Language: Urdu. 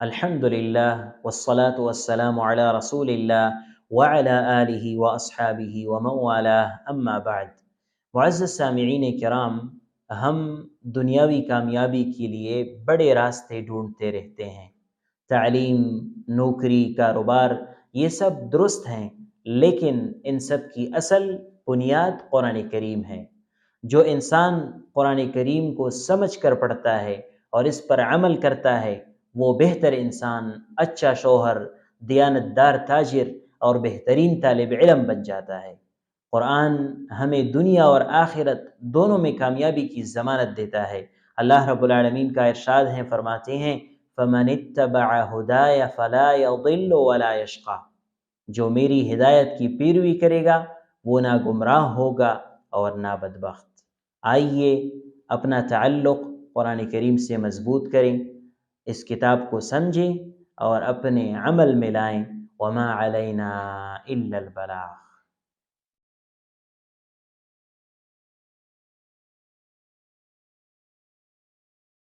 الحمد للہ والصلاة والسلام علی رسول اللہ وعلی آلہ واصحابہ ومن والاه اما بعد۔ معزز سامعین کرام، ہم دنیاوی کامیابی کے لیے بڑے راستے ڈھونڈتے رہتے ہیں۔ تعلیم، نوکری، کاروبار، یہ سب درست ہیں، لیکن ان سب کی اصل بنیاد قرآن کریم ہے۔ جو انسان قرآن کریم کو سمجھ کر پڑھتا ہے اور اس پر عمل کرتا ہے، وہ بہتر انسان، اچھا شوہر، دیانتدار تاجر اور بہترین طالب علم بن جاتا ہے۔ قرآن ہمیں دنیا اور آخرت دونوں میں کامیابی کی ضمانت دیتا ہے۔ اللہ رب العالمین کا ارشاد ہے، فرماتے ہیں فَمَنِ اتَّبَعَ هُدَايَ فَلَا يَضِلُّ وَلَا يَشْقَى۔ جو میری ہدایت کی پیروی کرے گا وہ نہ گمراہ ہوگا اور نہ بدبخت۔ آئیے اپنا تعلق قرآن کریم سے مضبوط کریں، اس کتاب کو سمجھیں اور اپنے عمل میں لائیں۔ وَمَا عَلَيْنَا إِلَّا الْبَلَاغُ۔